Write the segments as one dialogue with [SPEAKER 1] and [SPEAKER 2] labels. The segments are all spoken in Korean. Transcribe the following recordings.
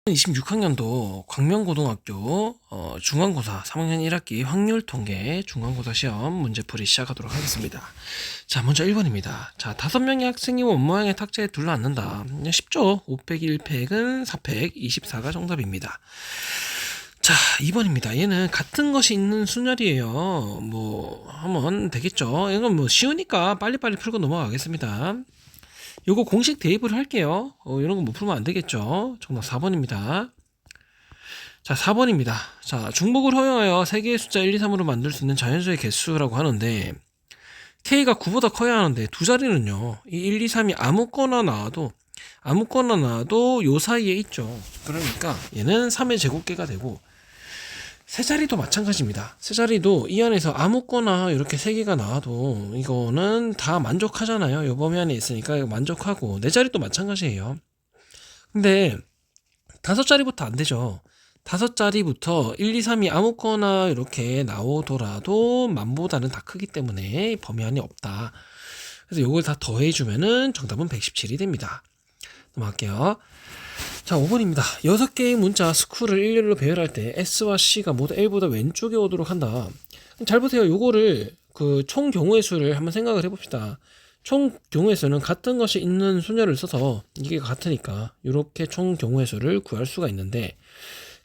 [SPEAKER 1] 2026학년도 광명고등학교 중간고사 3학년 1학기 확률통계 중간고사 시험 문제풀이 시작하도록 하겠습니다. 자, 먼저 1번입니다. 자, 5명의 학생이 원모양의 탁자에 둘러앉는다. 쉽죠? 5 빼기 1팩은 4팩, 24가 정답입니다. 자, 2번입니다. 얘는 같은 것이 있는 순열이에요. 하면 되겠죠? 이건 쉬우니까 빨리빨리 풀고 넘어가겠습니다. 요거 공식 대입을 할게요. 이런 거 못 풀면 안 되겠죠. 정답 4번입니다. 자, 4번입니다. 자, 중복을 허용하여 3개의 숫자 1, 2, 3으로 만들 수 있는 자연수의 개수라고 하는데 K가 9보다 커야 하는데 두 자리는요. 이 1, 2, 3이 아무거나 나와도 요 사이에 있죠. 그러니까 얘는 3의 제곱계가 되고 세 자리도 마찬가지입니다. 세 자리도 이 안에서 아무거나 이렇게 3개가 나와도 이거는 다 만족하잖아요. 요 범위 안에 있으니까 이거 만족하고 네 자리도 마찬가지예요. 근데 5자리부터 안 되죠. 5자리부터 1, 2, 3이 아무거나 이렇게 나오더라도 만보다는 다 크기 때문에 범위 안에 없다. 그래서 요걸 다 더해주면은 정답은 117이 됩니다. 넘어갈게요. 자, 5번입니다. 6개의 문자 스쿨을 일렬로 배열할 때 S와 C가 모두 L보다 왼쪽에 오도록 한다. 잘 보세요. 요거를 총 경우의 수를 한번 생각을 해봅시다. 총 경우의 수는 같은 것이 있는 순열을 써서 이게 같으니까 이렇게 총 경우의 수를 구할 수가 있는데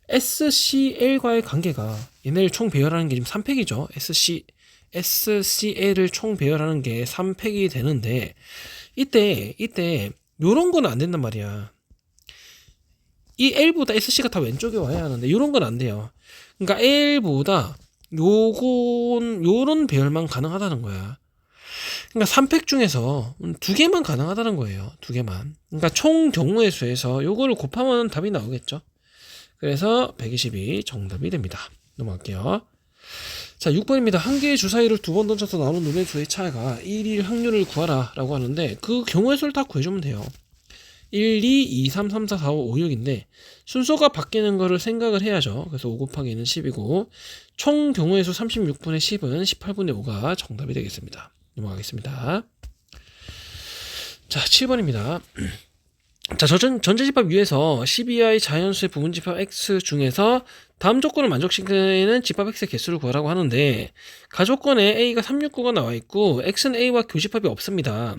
[SPEAKER 1] SCL과의 관계가 얘네를 총 배열하는 게 지금 3팩이죠. SCL을 총 배열하는 게 3팩이 되는데 이때 요런 건 안 된단 말이야. 이 L보다 SC가 다 왼쪽에 와야 하는데 이런 건 안 돼요. 그러니까 L보다 요런 배열만 가능하다는 거야. 그러니까 3팩 중에서 2개만 가능하다는 거예요. 2개만. 그러니까 총 경우의 수에서 요거를 곱하면 답이 나오겠죠. 그래서 122 정답이 됩니다. 넘어갈게요. 자, 6번입니다. 한 개의 주사위를 2번 던져서 나오는 놈의 수의 차이가 1일 확률을 구하라 라고 하는데 그 경우의 수를 다 구해주면 돼요. 1, 2, 2, 3, 3, 4, 4, 5, 6인데 순서가 바뀌는 거를 생각을 해야죠. 그래서 5 곱하기 1은 10이고 총 경우의 수 36분의 10은 18분의 5가 정답이 되겠습니다. 넘어가겠습니다. 자, 7번입니다. 자, 전제집합 U에서 12i 자연수의 부분집합 X 중에서 다음 조건을 만족시키는 집합 X의 개수를 구하라고 하는데 가조건에 A가 369가 나와 있고 X는 A와 교집합이 없습니다.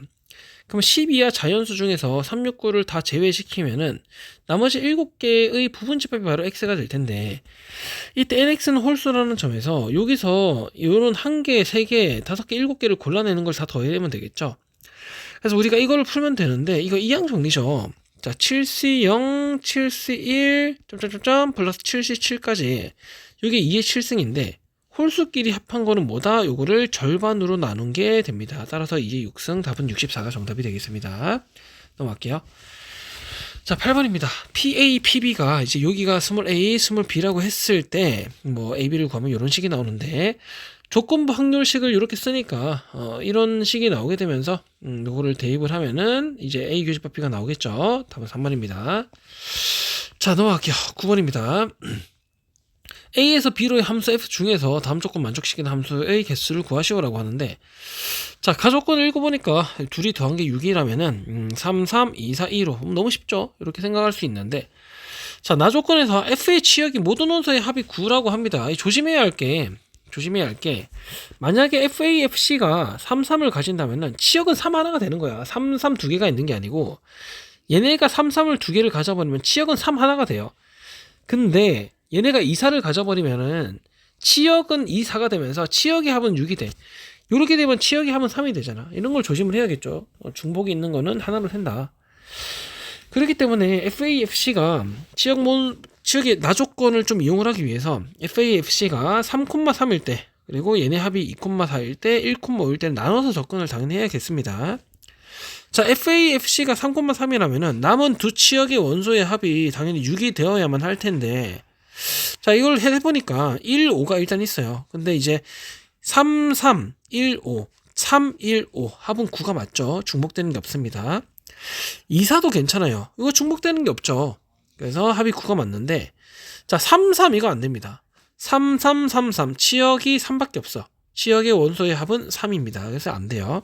[SPEAKER 1] 그럼 12야 자연수 중에서 369를 다 제외시키면은 나머지 7개의 부분집합이 바로 x가 될 텐데 이때 nx는 홀수라는 점에서 여기서 요런 1개, 3개, 5개, 7개를 골라내는 걸 다 더해내면 되겠죠. 그래서 우리가 이거를 풀면 되는데 이거 이항 정리죠. 자, 7C0, 7C1, 점점점점 플러스 7C7까지 이게 2의 7승인데 홀수끼리 합한 거는 뭐다? 요거를 절반으로 나눈 게 됩니다. 따라서 2의 6승 답은 64가 정답이 되겠습니다. 넘어갈게요. 자, 8번입니다. PA, PB가 이제 여기가 스몰 a, 스몰 b라고 했을 때 AB를 구하면 이런 식이 나오는데 조건부 확률식을 이렇게 쓰니까 이런 식이 나오게 되면서 요거를 대입을 하면은 이제 A 교집합 B가 나오겠죠. 답은 3번입니다. 자, 넘어갈게요. 9번입니다. A에서 B로의 함수 F 중에서 다음 조건 만족시키는 함수의 개수를 구하시오라고 하는데 자, 가조건을 읽어보니까 둘이 더한 게 6이라면은 3, 3, 2, 4, 2로 너무 쉽죠? 이렇게 생각할 수 있는데 자, 나조건에서 F의 치역이 모든 원소의 합이 9라고 합니다. 조심해야 할 게 만약에 FA, FC가 3, 3을 가진다면은 치역은 3 하나가 되는 거야. 3, 3 2개가 있는 게 아니고 얘네가 3, 3을 2개를 가져버리면 치역은 3 하나가 돼요. 근데 얘네가 2, 4를 가져버리면은 치역은 2, 4가 되면서 치역의 합은 6이 돼. 이렇게 되면 치역의 합은 3이 되잖아. 이런 걸 조심을 해야겠죠. 중복이 있는 거는 하나로 센다. 그렇기 때문에 FAFC가 치역의 나조건을 좀 이용을 하기 위해서 FAFC가 3,3일 때 그리고 얘네 합이 2,4일 때 1,5일 때 나눠서 접근을 당연히 해야겠습니다. 자, FAFC가 3,3이라면은 남은 두 치역의 원소의 합이 당연히 6이 되어야만 할 텐데 자, 이걸 해보니까 1, 5가 일단 있어요. 근데 이제 3, 3, 1, 5, 3, 1, 5 합은 9가 맞죠. 중복되는 게 없습니다. 2, 4도 괜찮아요. 이거 중복되는 게 없죠. 그래서 합이 9가 맞는데 자, 3, 3 이거 안 됩니다. 3, 3, 3, 3 치역이 3밖에 없어. 치역의 원소의 합은 3입니다. 그래서 안 돼요.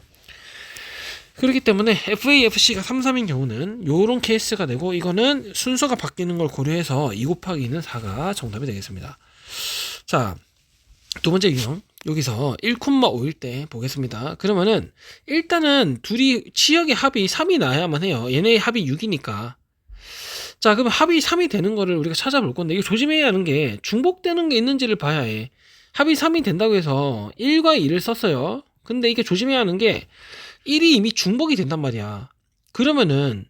[SPEAKER 1] 그렇기 때문에 FAFC가 3, 3인 경우는 요런 케이스가 되고, 이거는 순서가 바뀌는 걸 고려해서 2 곱하기 2는 4가 정답이 되겠습니다. 자, 두 번째 유형. 여기서 1,5일 때 보겠습니다. 그러면은 일단은 둘이 치역의 합이 3이 나야만 해요. 얘네의 합이 6이니까. 자, 그럼 합이 3이 되는 거를 우리가 찾아볼 건데, 이거 조심해야 하는 게 중복되는 게 있는지를 봐야 해. 합이 3이 된다고 해서 1과 2를 썼어요. 근데 이게 조심해야 하는 게 1이 이미 중복이 된단 말이야. 그러면은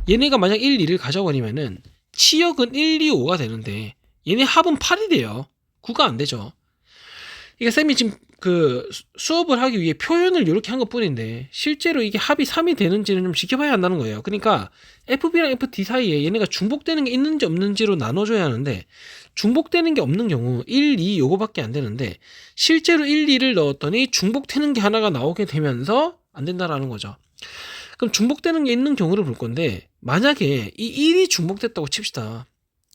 [SPEAKER 1] 얘네가 만약 1, 2를 가져버리면은 치역은 1, 2, 5가 되는데 얘네 합은 8이 돼요. 9가 안 되죠. 이게 쌤이 지금 그 수업을 하기 위해 표현을 이렇게 한 것 뿐인데 실제로 이게 합이 3이 되는지는 좀 지켜봐야 한다는 거예요. 그러니까 FB랑 FT 사이에 얘네가 중복되는 게 있는지 없는지로 나눠줘야 하는데, 중복되는 게 없는 경우 1, 2 요거밖에 안 되는데 실제로 1, 2를 넣었더니 중복되는 게 하나가 나오게 되면서 안 된다라는 거죠. 그럼 중복되는 게 있는 경우를 볼 건데, 만약에 이 1이 중복됐다고 칩시다.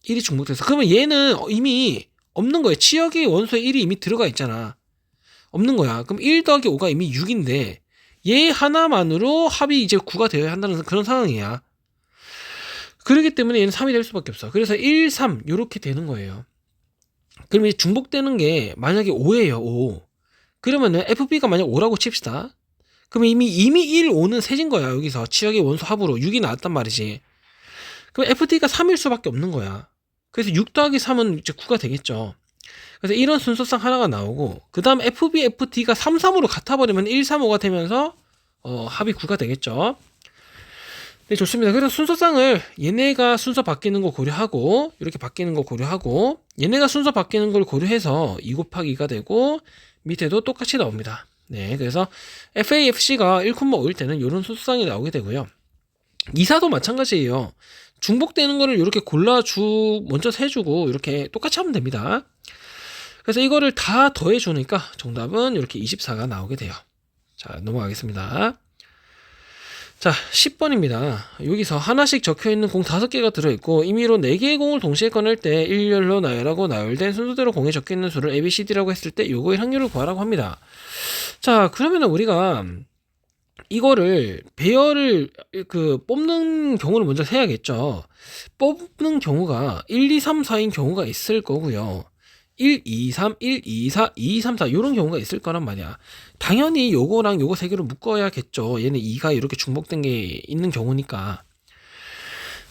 [SPEAKER 1] 1이 중복돼서 그러면 얘는 이미 없는 거예요. 치역의 원소에 1이 이미 들어가 있잖아. 없는 거야. 그럼 1 더하기 5가 이미 6인데 얘 하나만으로 합이 이제 9가 되어야 한다는 그런 상황이야. 그렇기 때문에 얘는 3이 될 수밖에 없어. 그래서 1, 3 요렇게 되는 거예요. 그럼 이제 중복되는 게 만약에 5예요. 5. 그러면은 FB가 만약 5라고 칩시다. 그럼 이미 1, 5는 세진 거야. 여기서 치역의 원소 합으로 6이 나왔단 말이지. 그럼 FT가 3일 수밖에 없는 거야. 그래서 6 더하기 3은 이제 9가 되겠죠. 그래서 이런 순서상 하나가 나오고, 그 다음 FB, FT가 3, 3으로 같아버리면 1, 3, 5가 되면서 합이 9가 되겠죠. 네, 좋습니다. 그래서 순서상을 얘네가 순서 바뀌는 거 고려하고, 이렇게 바뀌는 거 고려하고, 얘네가 순서 바뀌는 걸 고려해서 2 곱하기 2가 되고, 밑에도 똑같이 나옵니다. 네, 그래서 FAFC가 1,5일 때는 이런 순서상이 나오게 되고요. 이사도 마찬가지예요. 중복되는 거를 이렇게 먼저 세주고 이렇게 똑같이 하면 됩니다. 그래서 이거를 다 더해주니까 정답은 이렇게 24가 나오게 돼요. 자, 넘어가겠습니다. 자, 10번입니다. 여기서 하나씩 적혀있는 공 5개가 들어있고 임의로 4개의 공을 동시에 꺼낼 때 일렬로 나열하고 나열된 순서대로 공에 적혀있는 수를 ABCD라고 했을 때 요거의 확률을 구하라고 합니다. 자, 그러면 우리가 이거를 배열을 뽑는 경우를 먼저 세야겠죠. 뽑는 경우가 1, 2, 3, 4인 경우가 있을 거고요. 1, 2, 3, 1, 2, 4, 2, 3, 4 이런 경우가 있을 거란 말이야. 당연히 요거랑 요거 3개로 묶어야겠죠. 얘는 2가 이렇게 중복된 게 있는 경우니까.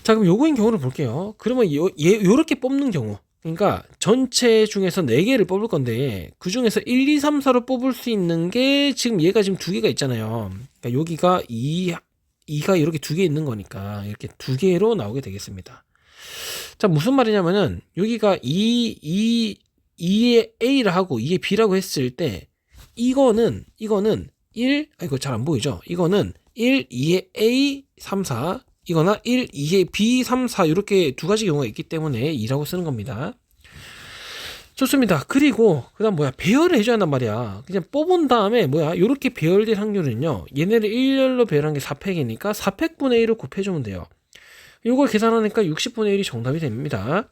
[SPEAKER 1] 자, 그럼 요거인 경우를 볼게요. 그러면 요렇게 뽑는 경우, 그러니까 전체 중에서 4개를 뽑을 건데 그 중에서 1, 2, 3, 4로 뽑을 수 있는 게 지금 얘가 지금 2개가 있잖아요. 그러니까 여기가 2가 이렇게 2개 있는 거니까 이렇게 2개로 나오게 되겠습니다. 자, 무슨 말이냐면은 여기가 2에 A를 하고 2에 B라고 했을 때 이거는 1, 이거 잘 안 보이죠? 이거는 1, 2에 A, 3, 4 이거나 1, 2에 B, 3, 4 이렇게 두 가지 경우가 있기 때문에 2라고 쓰는 겁니다. 좋습니다. 그리고 그 다음 배열을 해줘야 한단 말이야. 그냥 뽑은 다음에 요렇게 배열될 확률은요, 얘네를 일렬로 배열한 게 4팩이니까 4팩분의 1을 곱해주면 돼요. 요걸 계산하니까 60분의 1이 정답이 됩니다.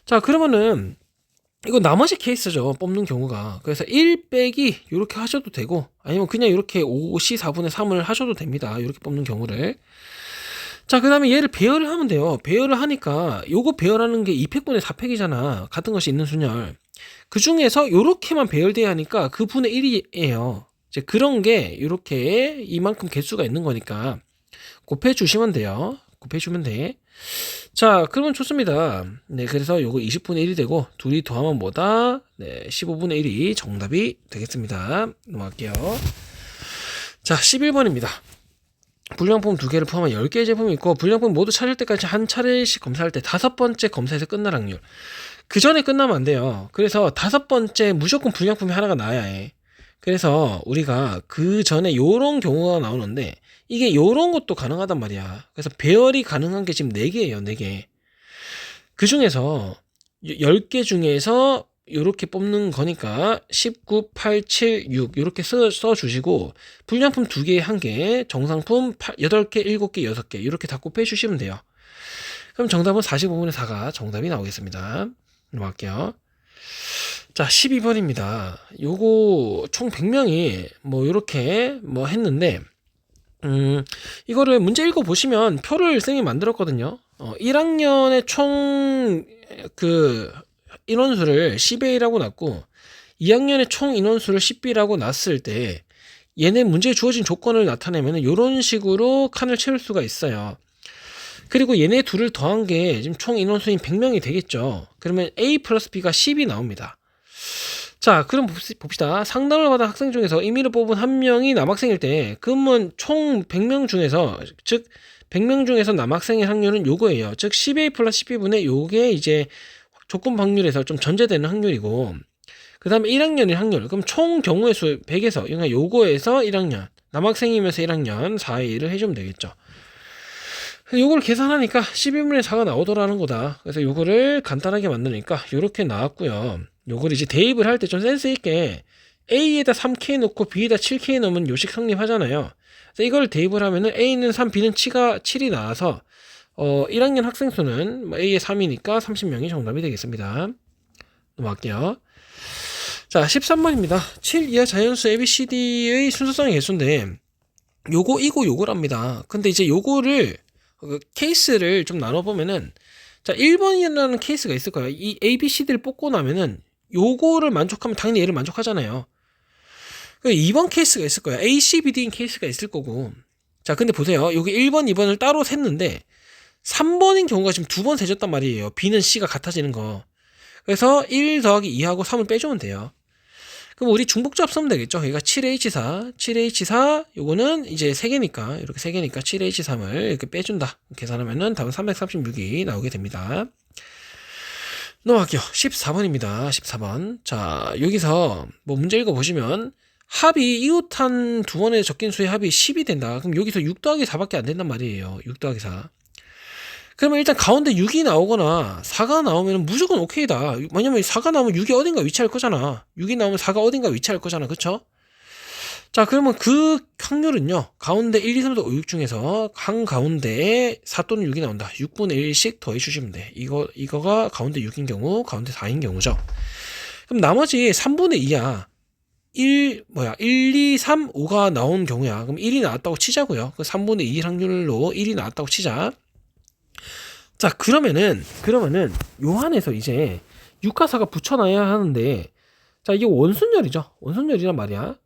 [SPEAKER 1] 자, 그러면은 이거 나머지 케이스죠. 뽑는 경우가. 그래서 1 빼기 이렇게 하셔도 되고, 아니면 그냥 이렇게 5C 4분의 3을 하셔도 됩니다. 이렇게 뽑는 경우를. 자, 그 다음에 얘를 배열을 하면 돼요. 배열을 하니까 요거 배열하는 게 2팩분의 4팩이잖아. 같은 것이 있는 순열. 그 중에서 요렇게만 배열돼야 하니까 그 분의 1이에요. 이제 그런 게 이렇게 이만큼 개수가 있는 거니까 곱해주시면 돼요. 곱해주면 돼. 자, 그러면 좋습니다. 네, 그래서 요거 20분의 1이 되고 둘이 더하면 뭐다? 네, 15분의 1이 정답이 되겠습니다. 넘어갈게요. 자, 11번입니다. 불량품 2개를 포함한 10개의 제품이 있고 불량품 모두 찾을 때까지 한 차례씩 검사할 때 5번째 검사에서 끝날 확률. 그 전에 끝나면 안 돼요. 그래서 5번째 무조건 불량품이 하나가 나와야 해. 그래서 우리가 그 전에 요런 경우가 나오는데 이게 요런 것도 가능하단 말이야. 그래서 배열이 가능한 게 지금 4개예요. 4개. 그 중에서 10개 중에서 요렇게 뽑는 거니까 19, 8, 7, 6 요렇게 써주시고 불량품 2개 1개, 정상품 8개, 7개, 6개 이렇게 다 곱해 주시면 돼요. 그럼 정답은 45분의 4가 정답이 나오겠습니다. 넘어갈게요. 자, 12번입니다. 요거 총 100명이 요렇게 했는데 이거를 문제 읽어보시면 표를 쌤이 만들었거든요. 1학년의 총 인원수를 10A라고 놨고 2학년의 총 인원수를 10B라고 놨을 때 얘네 문제에 주어진 조건을 나타내면 이런 식으로 칸을 채울 수가 있어요. 그리고 얘네 둘을 더한 게 지금 총 인원수인 100명이 되겠죠. 그러면 A 플러스 B가 10이 나옵니다. 자, 그럼 봅시다. 상담을 받은 학생 중에서 임의로 뽑은 한 명이 남학생일 때, 그러면 총 100명 중에서, 즉, 100명 중에서 남학생의 확률은 요거예요. 즉, 10A 플러스 10B분의 요게 이제 조건 확률에서 좀 전제되는 확률이고, 그 다음에 1학년의 확률. 그럼 총 경우의 수 100에서, 그러니까 요거에서 1학년, 남학생이면서 1학년 4의 1을 해주면 되겠죠. 요걸 계산하니까 12분의 4가 나오더라는 거다. 그래서 요거를 간단하게 만드니까 요렇게 나왔고요. 요걸 이제 대입을 할 때 좀 센스 있게 A에다 3K 넣고 B에다 7K 넣으면 요식 성립하잖아요. 그래서 이걸 대입을 하면은 A는 3, B는 7이 나와서 1학년 학생 수는 A의 3이니까 30명이 정답이 되겠습니다. 넘어갈게요. 자, 13번입니다. 7 이하 자연수 ABCD의 순서성의 개수인데 요거랍니다. 근데 이제 요거를 케이스를 좀 나눠보면은 자 1번이라는 케이스가 있을 거예요. 이 ABCD를 뽑고 나면은 요거를 만족하면 당연히 얘를 만족하잖아요. 2번 케이스가 있을 거예요. ACBD인 케이스가 있을 거고. 자 근데 보세요. 여기 1번, 2번을 따로 샜는데 3번인 경우가 지금 2번 세졌단 말이에요. B는 C가 같아지는 거. 그래서 1 더하기 2하고 3을 빼주면 돼요. 그럼 우리 중복조합 쓰면 되겠죠. 그러니까 7H4 요거는 이제 3개니까 이렇게 3개니까 7H3을 이렇게 빼준다. 계산하면은 답은 336이 나오게 됩니다. 넘어갈게요. 14번입니다. 14번. 자, 여기서 뭐 문제 읽어보시면 합이 이웃한 두 번의 적긴 수의 합이 10이 된다. 그럼 여기서 6 더하기 4밖에 안 된단 말이에요. 6 더하기 4. 그러면 일단 가운데 6이 나오거나 4가 나오면 무조건 오케이다. 왜냐면 4가 나오면 6이 어딘가 위치할 거잖아. 6이 나오면 4가 어딘가 위치할 거잖아. 그쵸? 자, 그러면 그 확률은요. 가운데 1, 2, 3, 4, 5, 6 중에서 한 가운데에 4 또는 6이 나온다. 6분의 1씩 더해 주시면 돼. 이거가 가운데 6인 경우, 가운데 4인 경우죠. 그럼 나머지 3분의 2야. 1, 2, 3, 5가 나온 경우야. 그럼 1이 나왔다고 치자고요. 그 3분의 2 확률로 1이 나왔다고 치자. 자, 그러면은 요 안에서 이제 6과 4가 붙여놔야 하는데, 자, 이게 원순열이죠. 원순열이란 말이야.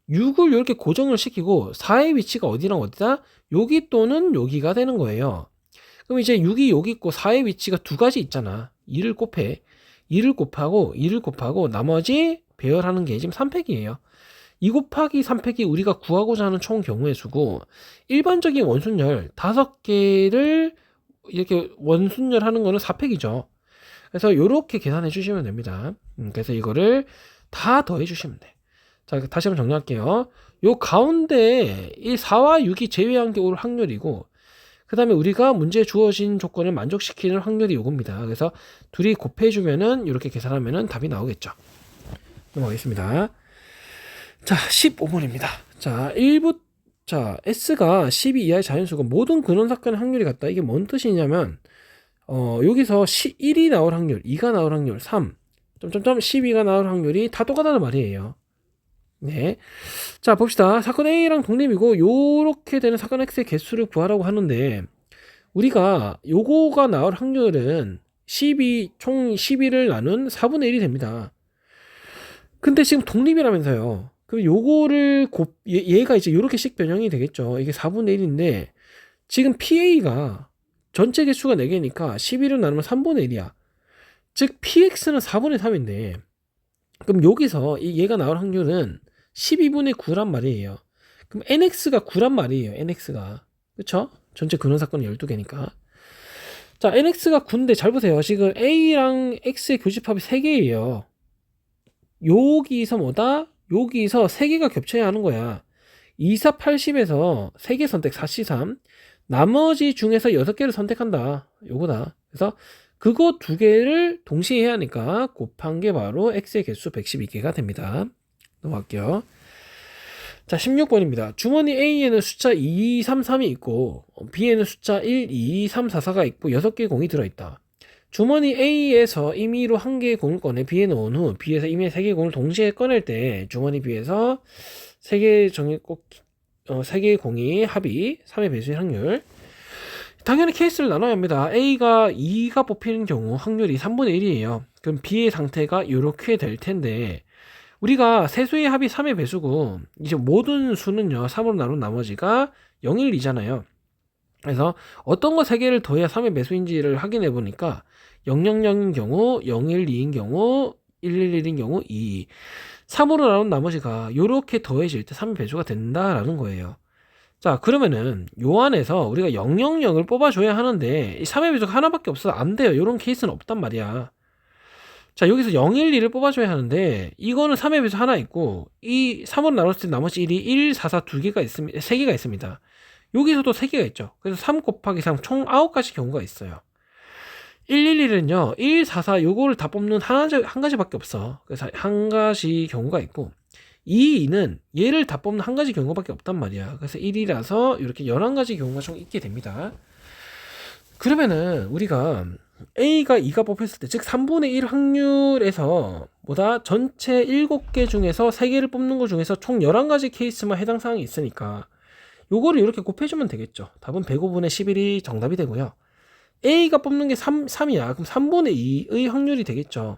[SPEAKER 1] 6을 이렇게 고정을 시키고 4의 위치가 어디랑 어디다? 여기 또는 여기가 되는 거예요. 그럼 이제 6이 여기 있고 4의 위치가 두 가지 있잖아. 2를 곱해. 2를 곱하고 나머지 배열하는 게 지금 3팩이에요. 2 곱하기 3팩이 우리가 구하고자 하는 총 경우의 수고, 일반적인 원순열 5개를 이렇게 원순열 하는 거는 4팩이죠. 그래서 이렇게 계산해 주시면 됩니다. 그래서 이거를 다 더해 주시면 돼. 자, 다시 한번 정리할게요. 요 가운데 이 4와 6이 제외한 게 올 확률이고, 그 다음에 우리가 문제에 주어진 조건을 만족시키는 확률이 요겁니다. 그래서 둘이 곱해주면은 이렇게 계산하면은 답이 나오겠죠. 넘어가겠습니다. 자, 15번입니다. 자, S가 12 이하의 자연수가 모든 근원사건의 확률이 같다. 이게 뭔 뜻이냐면, 여기서 1이 나올 확률, 2가 나올 확률, 3, 12가 나올 확률이 다 똑같다는 말이에요. 네. 자, 봅시다. 사건 A랑 독립이고, 요렇게 되는 사건 X의 개수를 구하라고 하는데, 우리가 요거가 나올 확률은 총 12를 나눈 4분의 1이 됩니다. 근데 지금 독립이라면서요. 그럼 요거를 얘가 이제 요렇게씩 변형이 되겠죠. 이게 4분의 1인데, 지금 PA가 전체 개수가 4개니까 11을 나누면 3분의 1이야. 즉, PX는 4분의 3인데, 그럼 여기서 얘가 나올 확률은 12분의 9란 말이에요. 그럼 NX가 9란 말이에요. NX가. 그쵸? 전체 근원사건이 12개니까. 자, NX가 9인데 잘 보세요. 지금 A랑 X의 교집합이 3개예요. 여기서 뭐다? 여기서 3개가 겹쳐야 하는 거야. 2, 4, 80에서 3개 선택 4, C, 3. 나머지 중에서 6개를 선택한다. 요거다. 그래서 그거 2개를 동시에 해야 하니까 곱한 게 바로 X의 개수 112개가 됩니다. 넘어갈게요. 자, 16번입니다. 주머니 A에는 숫자 2, 3, 3이 있고 B에는 숫자 1, 2, 3, 4, 4가 있고 6개의 공이 들어있다. 주머니 A에서 임의로 1개의 공을 꺼내 B에 넣은 후 B에서 임의의 3개의 공을 동시에 꺼낼 때 주머니 B에서 3개의 종이 꼭 3개의 공이 합이 3의 배수의 확률. 당연히 케이스를 나눠야 합니다. A가 2가 뽑히는 경우 확률이 3분의 1이에요. 그럼 B의 상태가 이렇게 될 텐데, 우리가 세수의 합이 3의 배수고 이제 모든 수는요 3으로 나눈 나머지가 0, 1, 2잖아요. 그래서 어떤 거 3개를 더해야 3의 배수인지를 확인해 보니까 0, 0, 0인 경우, 0, 1, 2인 경우, 1, 1, 1인 경우 2, 3으로 나눈 나머지가 이렇게 더해질 때 3의 배수가 된다라는 거예요. 자, 그러면은 요 안에서 우리가 0, 0, 0을 뽑아줘야 하는데 이 3의 배수가 하나밖에 없어서 안 돼요. 이런 케이스는 없단 말이야. 자, 여기서 0, 1, 2를 뽑아줘야 하는데 이거는 3의 배수 하나 있고 이 3으로 나눴을 때 나머지 1이 1, 4, 4 2개가 있습니다. 3개가 있습니다. 여기서도 3개가 있죠. 그래서 3 곱하기 3 총 9가지 경우가 있어요. 111은요 1, 4, 4 요거를 다 뽑는 한 가지밖에 없어. 그래서 한 가지 경우가 있고 2는 얘를 다 뽑는 한 가지 경우밖에 없단 말이야. 그래서 1이라서 이렇게 11가지 경우가 총 있게 됩니다. 그러면은 우리가 A가 2가 뽑혔을 때, 즉 3분의 1 확률에서 보다 전체 7개 중에서 3개를 뽑는 것 중에서 총 11가지 케이스만 해당 사항이 있으니까 요거를 이렇게 곱해주면 되겠죠. 답은 105분의 11이 정답이 되고요. A가 뽑는 게 3이야. 그럼 3분의 2의 확률이 되겠죠.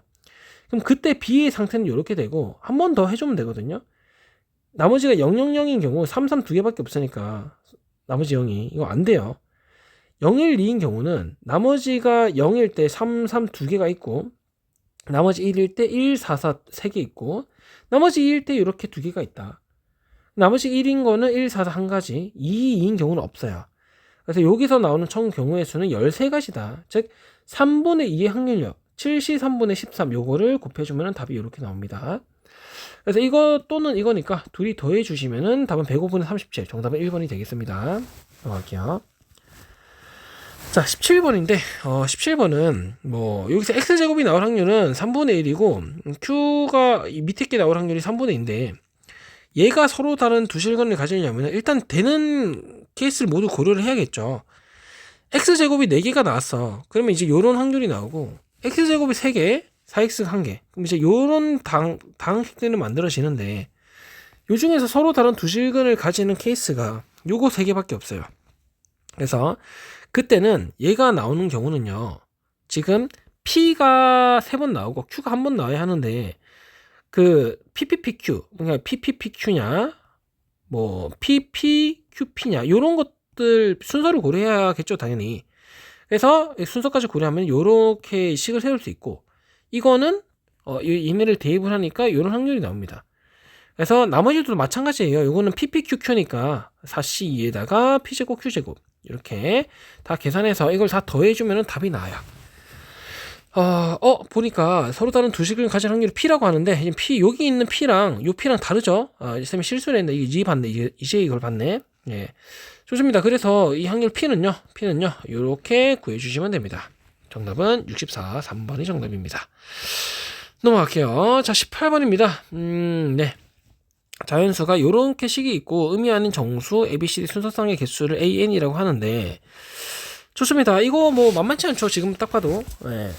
[SPEAKER 1] 그럼 그때 B의 상태는 이렇게 되고 한 번 더 해주면 되거든요. 나머지가 0, 0, 0인 경우 3, 3 2개밖에 없으니까 나머지 0이 이거 안 돼요. 0, 1, 2인 경우는 나머지가 0일 때 3, 3 2개가 있고 나머지 1일 때 1, 4, 4 3개 있고 나머지 2일 때 이렇게 2개가 있다. 나머지 1인 거는 1, 4, 4 한 가지, 2, 2인 경우는 없어요. 그래서 여기서 나오는 총 경우의 수는 13가지다. 즉 3분의 2의 확률력 7시 3분의 13 요거를 곱해주면 답이 이렇게 나옵니다. 그래서 이거 또는 이거니까 둘이 더해주시면 답은 105분의 37 정답은 1번이 되겠습니다. 넘어갈게요. 자 17번인데 17번은 뭐 여기서 x제곱이 나올 확률은 3분의 1이고 q가 밑에 게 나올 확률이 3분의 2인데 얘가 서로 다른 두 실근을 가지려면 일단 되는 케이스를 모두 고려를 해야겠죠. x제곱이 4개가 나왔어. 그러면 이제 요런 확률이 나오고 x제곱이 3개 4x 1개 그럼 이제 요런 방식들이 만들어지는데 요 중에서 서로 다른 두 실근을 가지는 케이스가 요거 3개밖에 없어요. 그래서 그때는 얘가 나오는 경우는요 지금 P가 3번 나오고 Q가 1번 나와야 하는데 그 PPPQ 그러니까 PPPQ냐 뭐 PPQP냐 요런 것들 순서를 고려해야겠죠 당연히. 그래서 순서까지 고려하면 요렇게 식을 세울 수 있고 이거는 얘네를 대입을 하니까 요런 확률이 나옵니다. 그래서 나머지도 마찬가지예요. 요거는 PPQQ니까 4C2에다가 P제곱 Q제곱 이렇게 다 계산해서 이걸 다 더해주면 답이 나와요. 보니까 서로 다른 두 식을 가질 확률이 P라고 하는데 P 여기 있는 P랑 요 P랑 다르죠. 쌤이 실수를 했네. 이게 봤네. 이제 이걸 봤네. 예. 좋습니다. 그래서 이 확률 P는요 요렇게 구해주시면 됩니다. 정답은 64 3번이 정답입니다. 넘어갈게요. 자 18번입니다. 네. 자연수가 요렇게 식이 있고 의미하는 정수 ABCD 순서상의 개수를 AN이라고 하는데 좋습니다. 이거 뭐 만만치 않죠. 지금 딱 봐도. 네.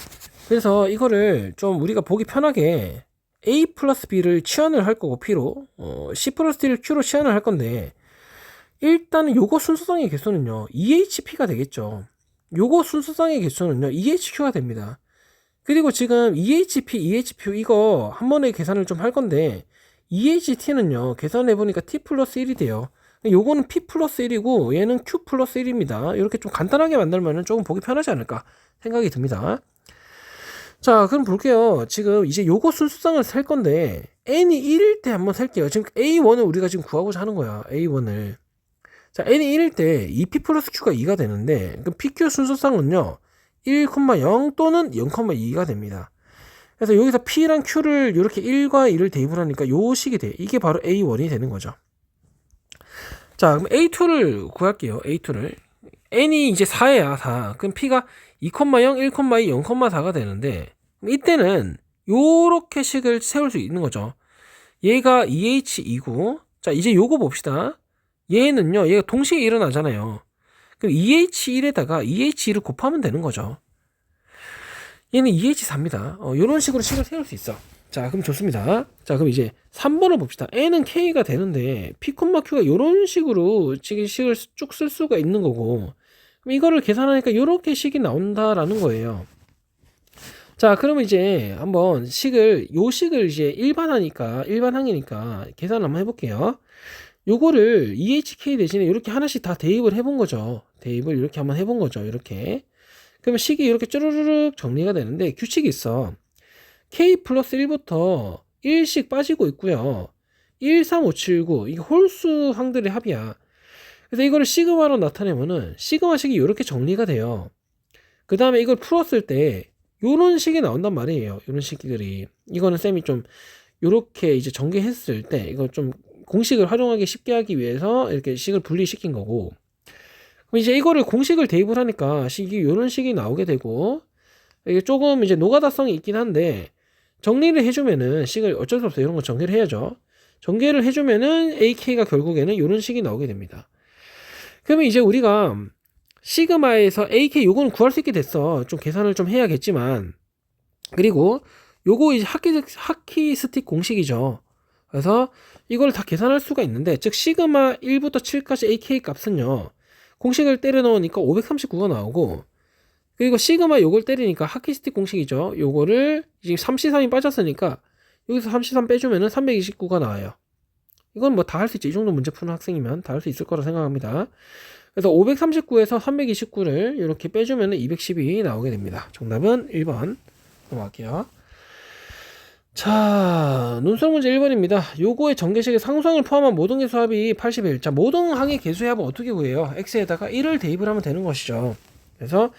[SPEAKER 1] 그래서 이거를 좀 우리가 보기 편하게 A 플러스 B를 치환을 할 거고 P로 C 플러스 D를 Q로 치환을 할 건데 일단은 요거 순서상의 개수는요 EHP가 되겠죠. 요거 순서상의 개수는요 EHQ가 됩니다. 그리고 지금 EHP, EHQ 이거 한 번에 계산을 좀 할 건데 EHT는요 계산해보니까 T 플러스 1이 돼요. 요거는 P 플러스 1이고 얘는 Q 플러스 1입니다. 이렇게 좀 간단하게 만들면 조금 보기 편하지 않을까 생각이 듭니다. 자 그럼 볼게요. 지금 이제 요거 순수상을 셀 건데 n이 1일 때 한번 셀게요. 지금 A1을 우리가 지금 구하고자 하는 거야. A1을. 자 n이 1일 때 2P 플러스 Q가 2가 되는데 그럼 PQ 순서상은요 1,0 또는 0,2가 됩니다. 그래서 여기서 P랑 Q를 이렇게 1과 2를 대입을 하니까 요 식이 돼. 이게 바로 A1이 되는 거죠. 자 그럼 A2를 구할게요. A2를 n이 이제 4예요. 4. 그럼 P가 2,0, 1,2, 0,4가 되는데 이때는 요렇게 식을 세울 수 있는 거죠. 얘가 EH2고 자 이제 요거 봅시다. 얘는요 얘가 동시에 일어나잖아요. 그럼 EH1에다가 EH2를 곱하면 되는 거죠. 얘는 EH4입니다. 요런 식으로 식을 세울 수 있어. 자, 그럼 좋습니다. 자, 그럼 이제 3번을 봅시다. n은 k가 되는데 p, q가 이런 식으로 식을 쭉 쓸 수가 있는 거고, 그럼 이거를 계산하니까 이렇게 식이 나온다라는 거예요. 자, 그러면 이제 한번 요 식을 이제 일반항이니까 계산을 한번 해볼게요. 요거를 EHK 대신에 이렇게 하나씩 다 대입을 해본 거죠. 대입을 이렇게 한번 해본 거죠. 이렇게. 그러면 식이 이렇게 쭈르르륵 정리가 되는데 규칙이 있어. K 플러스 1부터 1씩 빠지고 있고요. 1, 3, 5, 7, 9 이게 홀수 항들의 합이야. 그래서 이거를 시그마로 나타내면은 시그마식이 이렇게 정리가 돼요. 그 다음에 이걸 풀었을 때 요런 식이 나온단 말이에요. 요런 식들이. 이거는 쌤이 좀 요렇게 이제 전개했을 때 이거 좀 공식을 활용하기 쉽게 하기 위해서 이렇게 식을 분리시킨 거고, 그럼 이제 이거를 공식을 대입을 하니까 식이 요런 식이 나오게 되고, 이게 조금 이제 노가다성이 있긴 한데 정리를 해주면은 식을 어쩔 수 없어요. 이런 거 전개를 해야죠. 전개를 해주면은 AK가 결국에는 이런 식이 나오게 됩니다. 그러면 이제 우리가 시그마에서 AK 요거는 구할 수 있게 됐어. 좀 계산을 좀 해야겠지만, 그리고 요거 이제 하키스틱 공식이죠. 그래서 이걸 다 계산할 수가 있는데, 즉 시그마 1부터 7까지 AK 값은요, 공식을 때려 넣으니까 539가 나오고, 그리고 시그마 요걸 때리니까 하키스틱 공식이죠. 요거를 지금 3C3이 빠졌으니까 여기서 3C3 빼주면은 329가 나와요. 이건 뭐 다 할 수 있죠. 이 정도 문제 푸는 학생이면 다 할 수 있을 거라 생각합니다. 그래서 539에서 329를 이렇게 빼주면은 212 나오게 됩니다. 정답은 1번 넘어갈게요. 자, 눈썰 문제 1번입니다. 요거의 전개식의 상수항을 포함한 모든 개수 합이 81. 자, 모든 항의 개수의 합은 어떻게 구해요? x에다가 1을 대입을 하면 되는 것이죠. 그래서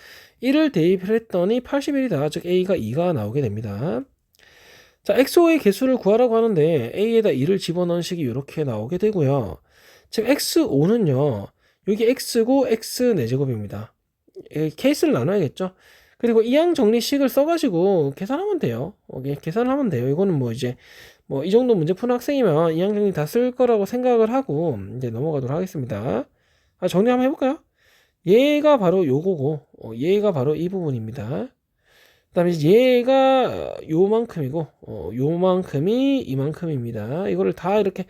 [SPEAKER 1] 1을 대입을 했더니 81이다. 즉 A가 2가 나오게 됩니다. 자, XO의 개수를 구하라고 하는데 A에다 2를 집어넣은 식이 이렇게 나오게 되고요. 즉 XO는요, 여기 X고 X 4제곱입니다. 케이스를 나눠야겠죠. 그리고 이항 정리식을 써가지고 계산하면 돼요. 계산을 하면 돼요. 이거는 뭐 이제 뭐 이 정도 문제 푸는 학생이면 이항 정리 다 쓸 거라고 생각을 하고 이제 넘어가도록 하겠습니다. 정리 한번 해볼까요? 얘가 바로 요거고, 얘가 바로 이 부분입니다. 그 다음에 얘가 요만큼이고, 요만큼이 이만큼입니다. 이거를 다 이렇게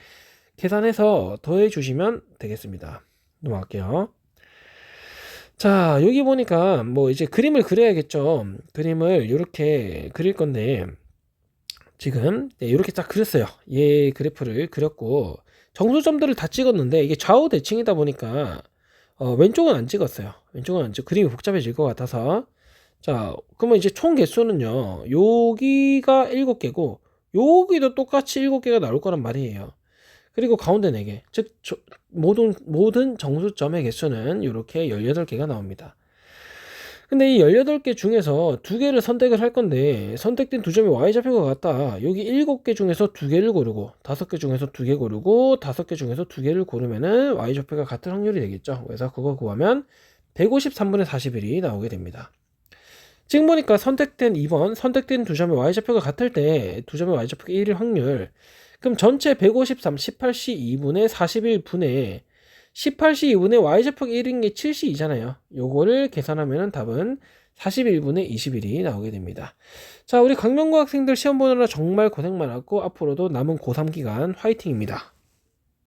[SPEAKER 1] 계산해서 더해 주시면 되겠습니다. 넘어갈게요. 자, 여기 보니까 뭐 이제 그림을 그려야겠죠. 그림을 이렇게 그릴 건데, 지금 이렇게 딱 그렸어요. 얘 그래프를 그렸고, 정수점들을 다 찍었는데, 이게 좌우 대칭이다 보니까 왼쪽은 안 찍었어요. 왼쪽은 안 찍고 그림이 복잡해질 것 같아서. 자, 그러면 이제 총 개수는요, 여기가 7개고 여기도 똑같이 7개가 나올 거란 말이에요. 그리고 가운데 4개, 즉 모든 정수점의 개수는 이렇게 18개가 나옵니다. 근데 이 18개 중에서 2개를 선택을 할 건데, 선택된 두 점이 y좌표가 같다. 여기 7개 중에서 2개를 고르고 5개 중에서 2개 고르고 5개 중에서 2개를 고르면은 y좌표가 같은 확률이 되겠죠. 그래서 그거 구하면 153분의 41이 나오게 됩니다. 지금 보니까 선택된 2번, 선택된 두 점의 y좌표가 같을 때 두 점의 y좌표가 1일 확률, 그럼 전체 153, 18시 2분의 41분의 18시 2분의 y좌표가 1인 게 7시 2잖아요. 요거를 계산하면 답은 41분의 21이 나오게 됩니다. 자, 우리 강명고 학생들 시험 보느라 정말 고생 많았고 앞으로도 남은 고3 기간 화이팅입니다.